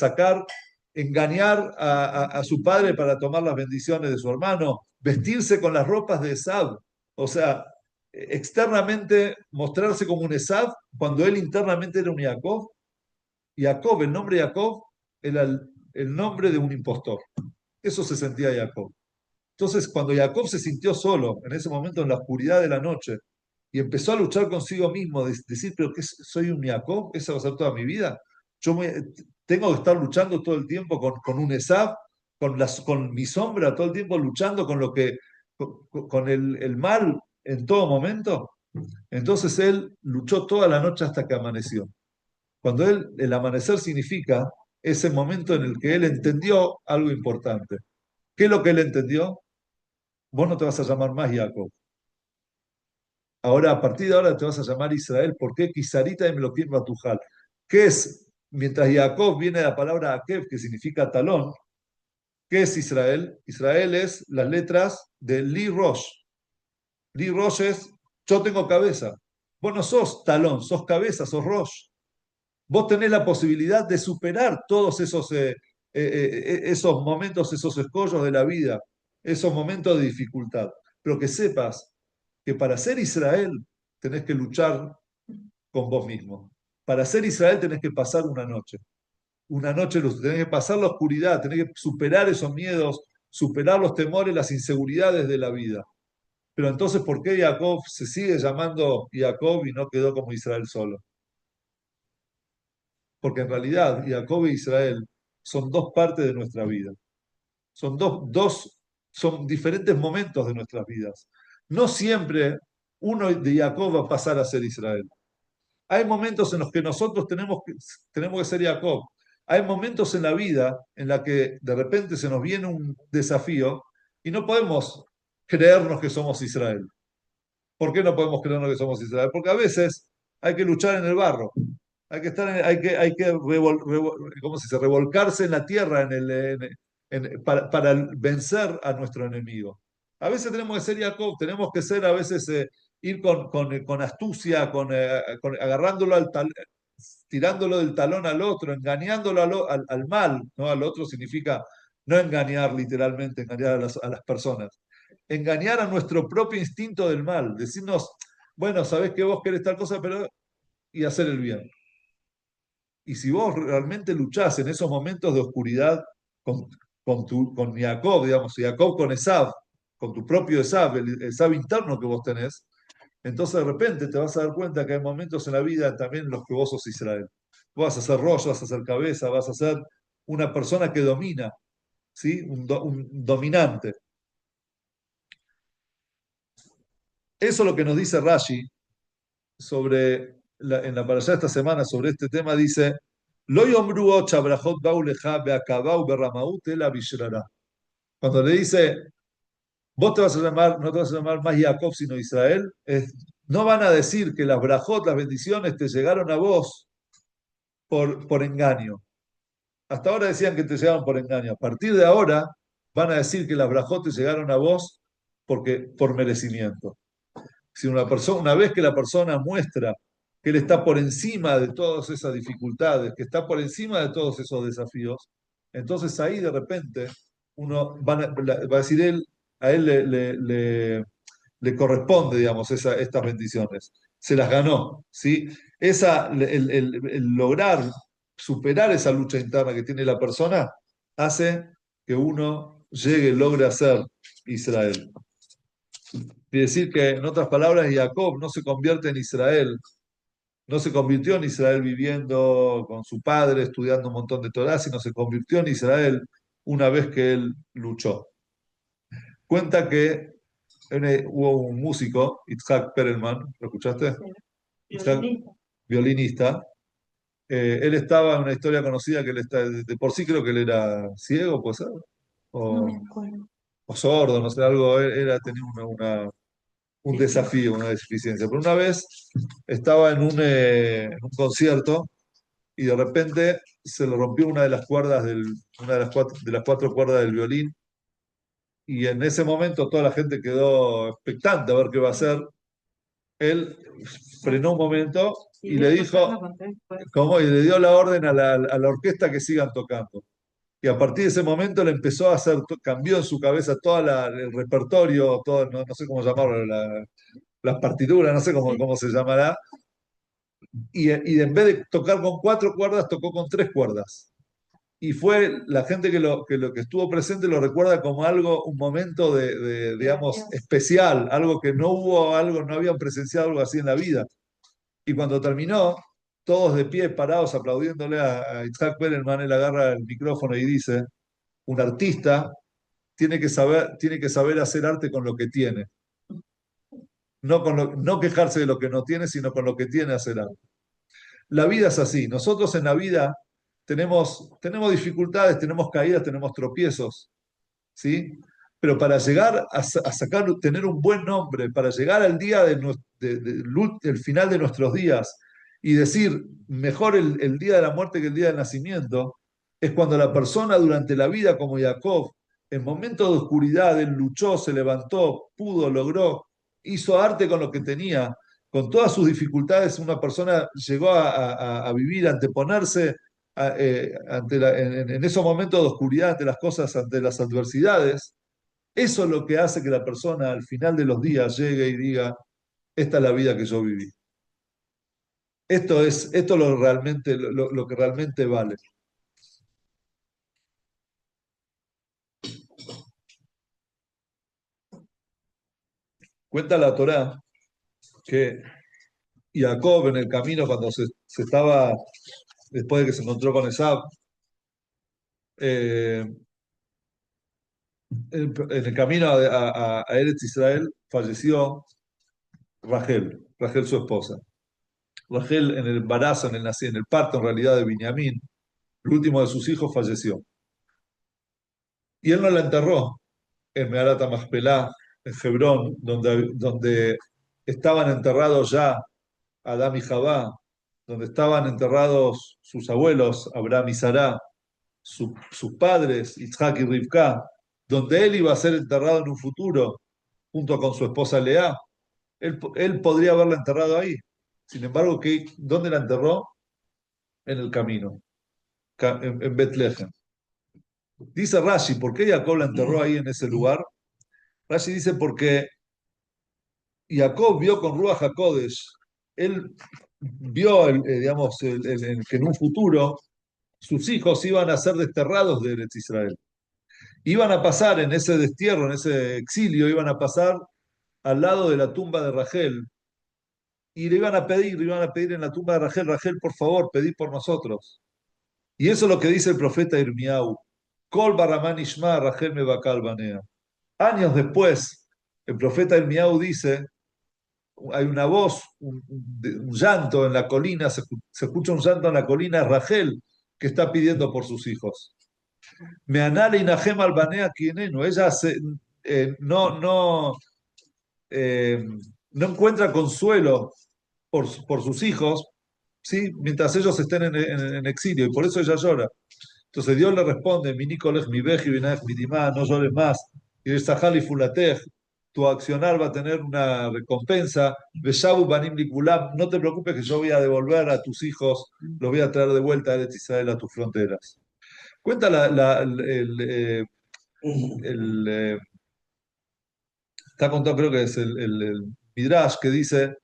engañar a su padre para tomar las bendiciones de su hermano, vestirse con las ropas de Esaú. O sea, externamente mostrarse como un Esaú cuando él internamente era un Jacob. Jacob, el nombre Jacob, era el nombre de un impostor. Eso se sentía Jacob. Entonces, cuando Jacob se sintió solo, en ese momento, en la oscuridad de la noche, y empezó a luchar consigo mismo, decir, pero ¿qué soy un Jacob? ¿Esa va a ser toda mi vida? Tengo que estar luchando todo el tiempo con un Esab, con mi sombra, todo el tiempo luchando con con el mal en todo momento. Entonces él luchó toda la noche hasta que amaneció. Cuando el amanecer significa ese momento en el que él entendió algo importante. ¿Qué es lo que él entendió? Vos no te vas a llamar más Jacob. Ahora, a partir de ahora te vas a llamar Israel. ¿Por qué? Kisarita y Meloquim Batujal. ¿Qué es? Mientras Jacob viene de la palabra Akev, que significa talón, ¿qué es Israel? Israel es las letras de Li Rosh. Li Rosh es yo tengo cabeza. Vos no sos talón, sos cabeza, sos Rosh. Vos tenés la posibilidad de superar todos esos momentos, esos escollos de la vida, esos momentos de dificultad. Pero que sepas que para ser Israel tenés que luchar con vos mismo. Para ser Israel tenés que pasar una noche luz, tenés que pasar la oscuridad, tenés que superar esos miedos, superar los temores, las inseguridades de la vida. Pero entonces, ¿por qué Jacob se sigue llamando Jacob y no quedó como Israel solo? Porque en realidad Jacob e Israel son dos partes de nuestra vida. Son son diferentes momentos de nuestras vidas. No siempre uno de Jacob va a pasar a ser Israel. Hay momentos en los que nosotros tenemos que ser Jacob. Hay momentos en la vida en la que de repente se nos viene un desafío y no podemos creernos que somos Israel. ¿Por qué no podemos creernos que somos Israel? Porque a veces hay que luchar en el barro, hay que ¿cómo se dice? Revolcarse en la tierra para vencer a nuestro enemigo. A veces tenemos que ser Jacob, tenemos que ser a veces ir con astucia, agarrándolo tirándolo del talón al otro, engañándolo al mal, ¿no? Al otro significa no engañar literalmente, engañar a las personas, engañar a nuestro propio instinto del mal, decirnos, bueno, sabés que vos querés tal cosa, pero y hacer el bien. Y si vos realmente luchás en esos momentos de oscuridad con, con Jacob, digamos, Jacob con Esav, con tu propio Esav, el Esav interno que vos tenés, entonces de repente te vas a dar cuenta que hay momentos en la vida también en los que vos sos Israel. Vos vas a ser rollo, vas a ser cabeza, vas a ser una persona que domina, ¿sí? Un dominante. Eso es lo que nos dice Rashi en la parashá de esta semana sobre este tema, dice, Lo yomru och abrajot bau leja beakabau berramaut ela bishrara. Cuando le dice, vos te vas a llamar, no te vas a llamar más Jacob sino Israel, no van a decir que las brajot, las bendiciones, te llegaron a vos por engaño. Hasta ahora decían que te llegaron por engaño. A partir de ahora van a decir que las brajot te llegaron a vos por merecimiento. Si una vez que la persona muestra que él está por encima de todas esas dificultades, que está por encima de todos esos desafíos, entonces ahí de repente va a decir a él le corresponde, digamos, estas bendiciones. Se las ganó, ¿sí? El lograr superar esa lucha interna que tiene la persona hace que uno logre a ser Israel. Quiere decir que, en otras palabras, Jacob no se convierte en Israel, no se convirtió en Israel viviendo con su padre, estudiando un montón de Torah, sino se convirtió en Israel una vez que él luchó. Cuenta que hubo un músico, Itzhak Perelman, ¿lo escuchaste? Itzhak, violinista. Él estaba en una historia conocida que él está, de por sí creo que él era ciego, ¿puede ser? O, o sordo, no sé, algo, tenía un desafío, una deficiencia. Pero una vez estaba en un concierto y de repente se le rompió una de las cuerdas una de las cuatro cuerdas del violín y en ese momento toda la gente quedó expectante a ver qué va a hacer. Él frenó un momento y le dijo, ¿cómo? Y le dio la orden a la orquesta que sigan tocando. Y a partir de ese momento le empezó a hacer, cambió en su cabeza todo el repertorio, todo, no, no sé cómo llamarlo, las partituras, no sé cómo se llamará, y en vez de tocar con cuatro cuerdas, tocó con tres cuerdas. Y fue la gente que estuvo presente lo recuerda como algo, un momento digamos, especial, algo que no habían presenciado algo así en la vida. Y cuando terminó, todos de pie, parados, aplaudiéndole a Itzhak Perelman, él agarra el micrófono y dice, un artista tiene que saber hacer arte con lo que tiene. No quejarse de lo que no tiene, sino con lo que tiene hacer arte. La vida es así. Nosotros en la vida tenemos dificultades, tenemos caídas, tenemos tropiezos, ¿sí? Pero para llegar a sacar, tener un buen nombre, para llegar al día del final de nuestros días y decir mejor el día de la muerte que el día del nacimiento, es cuando la persona durante la vida, como Jacob, en momentos de oscuridad, él luchó, se levantó, pudo, logró, hizo arte con lo que tenía, con todas sus dificultades, una persona llegó a vivir, a anteponerse en esos momentos de oscuridad, ante las cosas, ante las adversidades. Eso es lo que hace que la persona al final de los días llegue y diga, esta es la vida que yo viví. Esto es lo que realmente vale. Cuenta la Torá que Jacob en el camino, cuando se estaba, después de que se encontró con Esaú, eh, en el camino a Eretz Israel, falleció Rachel su esposa. Rachel en el embarazo, en el parto en realidad de Binyamin, el último de sus hijos falleció. Y él no la enterró en Meharat Machpelah, en Hebrón, donde estaban enterrados ya Adán y Jabá, donde estaban enterrados sus abuelos, Abraham y Sará, sus padres, Isaac y Rivka, donde él iba a ser enterrado en un futuro, junto con su esposa Lea. Él podría haberla enterrado ahí. Sin embargo, ¿dónde la enterró? En el camino, en Betlehem. Dice Rashi, ¿por qué Jacob la enterró ahí en ese lugar? Rashi dice porque Jacob vio con Ruach HaKodesh, él vio, digamos, que en un futuro sus hijos iban a ser desterrados de Eretz Israel. Iban a pasar en ese destierro, en ese exilio, iban a pasar al lado de la tumba de Rachel y le iban a pedir en la tumba de Rachel, Rachel, por favor, pedí por nosotros. Y eso es lo que dice el profeta Irmiau. Kol Barramán Ishma, Rachel me bakal banea. Años después, el profeta Irmiau dice, hay una voz, un llanto en la colina, se escucha un llanto en la colina, es Rachel que está pidiendo por sus hijos. Me anale Inajem Albanea Kienenu, ella eh, no encuentra consuelo por sus hijos, ¿sí? Mientras ellos estén en exilio, y por eso ella llora. Entonces Dios le responde, mi Nicolás, mi veji, mi dimá, no llores más, y el Sahal y Fulatej, tu accionar va a tener una recompensa, Beshabu Banim Likulam, no te preocupes que yo voy a devolver a tus hijos, los voy a traer de vuelta a Eretz Israel, a tus fronteras. Cuenta está contado, creo que es el Midrash, que dice,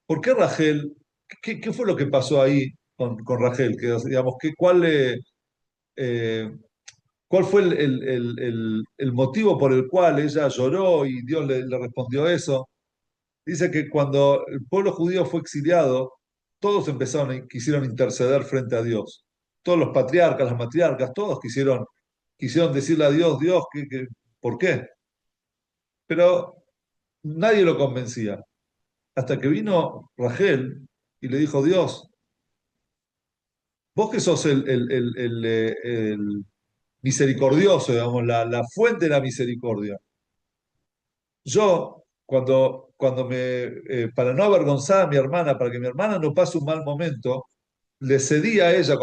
¿por qué Rachel? ¿Qué fue lo que pasó ahí con Rachel? Que, digamos, eh, ¿cuál fue el motivo por el cual ella lloró y Dios le respondió eso? Dice que cuando el pueblo judío fue exiliado, todos quisieron interceder frente a Dios. Todos los patriarcas, las matriarcas, todos quisieron decirle a Dios, Dios, ¿por qué? Pero nadie lo convencía. Hasta que vino Rachel y le dijo, Dios, vos que sos el misericordioso, digamos, la fuente de la misericordia. Yo, para no avergonzar a mi hermana, para que mi hermana no pase un mal momento, le cedí a ella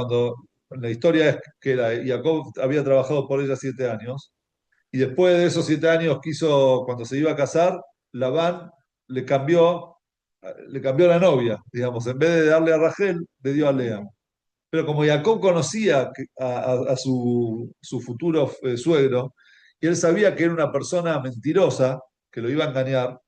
la historia es que Jacob había trabajado por ella 7 años, y después de esos 7 años cuando se iba a casar, Labán le cambió, le cambió la novia, digamos, en vez de darle a Rachel, le dio a Lea. Pero como Jacob conocía a su futuro suegro, y él sabía que era una persona mentirosa, que lo iba a engañar,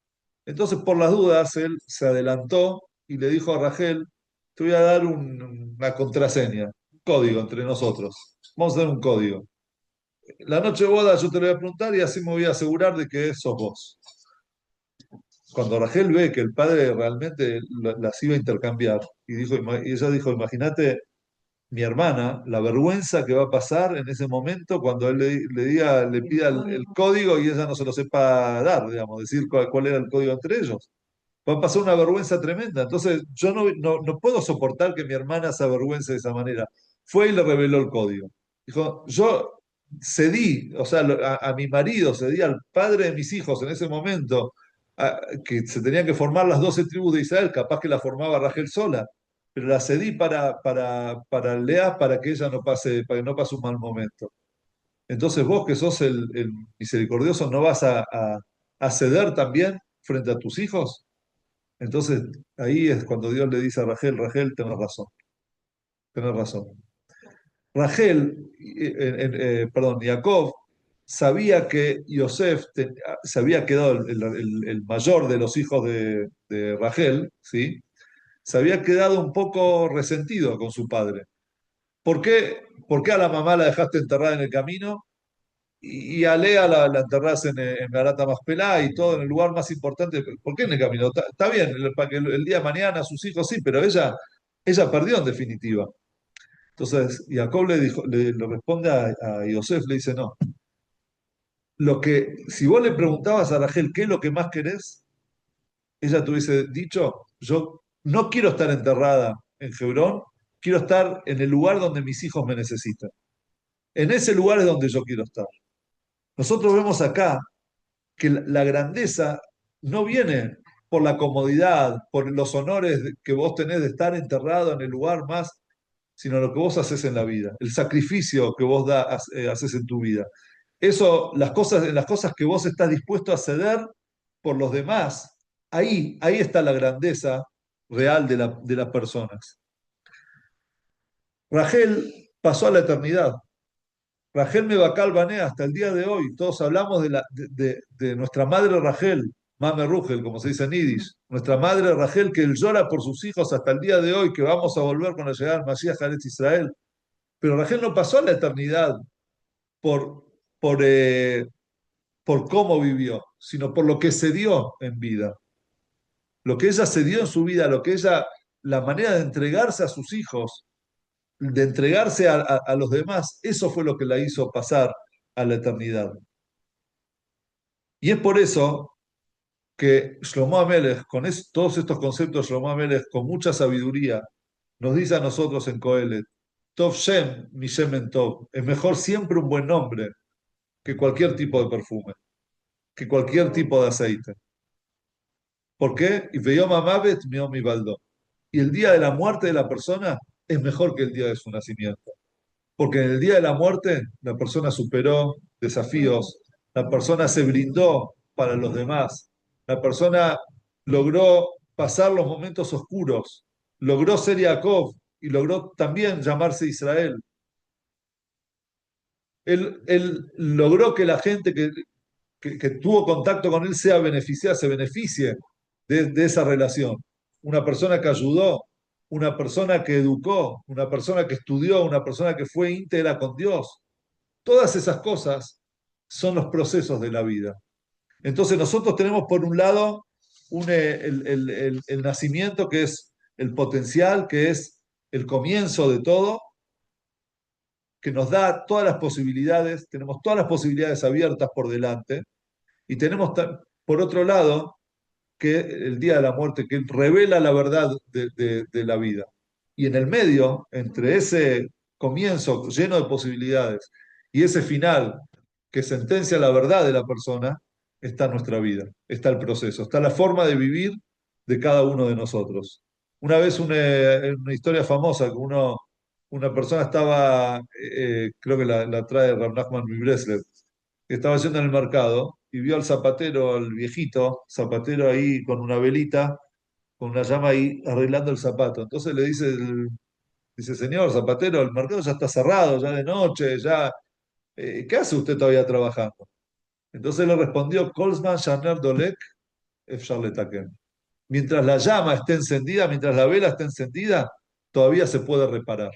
entonces por las dudas él se adelantó y le dijo a Rachel, te voy a dar una contraseña, un código entre nosotros. Vamos a dar un código. La noche de boda yo te lo voy a preguntar y así me voy a asegurar de que sos vos. Cuando Rachel ve que el padre realmente las iba a intercambiar, y ella dijo, imagínate mi hermana, la vergüenza que va a pasar en ese momento cuando él le pida el código y ella no se lo sepa dar, digamos, decir cuál era el código entre ellos. Va a pasar una vergüenza tremenda. Entonces, yo no puedo soportar que mi hermana se avergüence de esa manera. Fue y le reveló el código. Dijo, yo cedí, o sea, a mi marido, cedí al padre de mis hijos en ese momento, que se tenían que formar las 12 tribus de Israel, capaz que la formaba Rachel sola, pero la cedí para Lea para que ella no pase, para que no pase un mal momento. Entonces vos que sos el misericordioso, ¿no vas a ceder también frente a tus hijos? Entonces ahí es cuando Dios le dice a Rachel, Rachel, tenés razón. Rachel, perdón, Jacob sabía que Yosef se había quedado el mayor de los hijos de Rachel, ¿sí? Se había quedado un poco resentido con su padre. ¿Por qué a la mamá la dejaste enterrada en el camino y a Lea la enterrás en Garata Maspelá y todo en el lugar más importante? ¿Por qué en el camino? Está bien, para que el día de mañana sus hijos sí, pero ella perdió en definitiva. Entonces, Jacob le responde a Yosef, le dice, no, si vos le preguntabas a Rachel qué es lo que más querés, ella te hubiese dicho, yo no quiero estar enterrada en Hebrón, quiero estar en el lugar donde mis hijos me necesitan. En ese lugar es donde yo quiero estar. Nosotros vemos acá que la grandeza no viene por la comodidad, por los honores que vos tenés de estar enterrado en el lugar más, sino lo que vos haces en la vida, el sacrificio que vos haces en tu vida. Eso, en las cosas que vos estás dispuesto a ceder por los demás, ahí está la grandeza real de las personas. Rachel pasó a la eternidad. Rachel Mebakal Banea, hasta el día de hoy, todos hablamos de nuestra madre Rachel, Mame Rugel, como se dice en Yiddish, nuestra madre Rachel, que él llora por sus hijos hasta el día de hoy, que vamos a volver con la llegada del Mashiach a Israel. Pero Rachel no pasó a la eternidad por, por, eh, por cómo vivió, sino por lo que se dio en vida. Lo que ella se dio en su vida, la manera de entregarse a sus hijos, de entregarse a los demás, eso fue lo que la hizo pasar a la eternidad. Y es por eso que Shlomo Amelech, con todos estos conceptos, Shlomo Amelech, con mucha sabiduría, nos dice a nosotros en Coelet, Tov Shem, mi Shemen Tov, es mejor siempre un buen nombre que cualquier tipo de perfume, que cualquier tipo de aceite. ¿Por qué? Y Veyom Amavet mi Baldó. Y el día de la muerte de la persona es mejor que el día de su nacimiento. Porque en el día de la muerte la persona superó desafíos, la persona se brindó para los demás, la persona logró pasar los momentos oscuros, logró ser Jacob y logró también llamarse Israel. Él logró que la gente que tuvo contacto con él sea beneficiada, se beneficie de esa relación. Una persona que ayudó, una persona que educó, una persona que estudió, una persona que fue íntegra con Dios. Todas esas cosas son los procesos de la vida. Entonces nosotros tenemos por un lado el nacimiento, que es el potencial, que es el comienzo de todo, que nos da todas las posibilidades, tenemos todas las posibilidades abiertas por delante, y tenemos por otro lado que el día de la muerte, que revela la verdad de la vida. Y en el medio, entre ese comienzo lleno de posibilidades y ese final que sentencia la verdad de la persona, está nuestra vida, está el proceso, está la forma de vivir de cada uno de nosotros. Una vez una historia famosa, que una persona estaba, creo que la trae Rav Nachman Breslev, que estaba yendo en el mercado y vio al zapatero, al viejito zapatero ahí con una velita, con una llama ahí arreglando el zapato. Entonces le dice, dice, señor zapatero, el mercado ya está cerrado, ya de noche, ya, ¿qué hace usted todavía trabajando? Entonces le respondió, Kolzman Shaner Dolek Efshar Letaken. Mientras la llama esté encendida, mientras la vela esté encendida, todavía se puede reparar.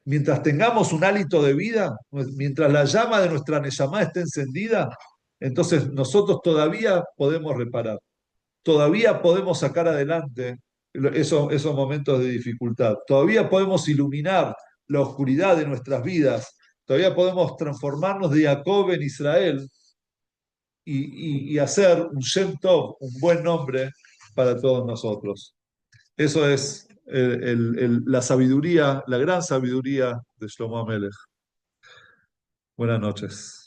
Mientras tengamos un hálito de vida, mientras la llama de nuestra Neyamá esté encendida, entonces nosotros todavía podemos reparar, todavía podemos sacar adelante esos momentos de dificultad, todavía podemos iluminar la oscuridad de nuestras vidas, todavía podemos transformarnos de Jacob en Israel y hacer un Shem Tov, un buen nombre para todos nosotros. Eso es la sabiduría, la gran sabiduría de Shlomo Amelech. Buenas noches.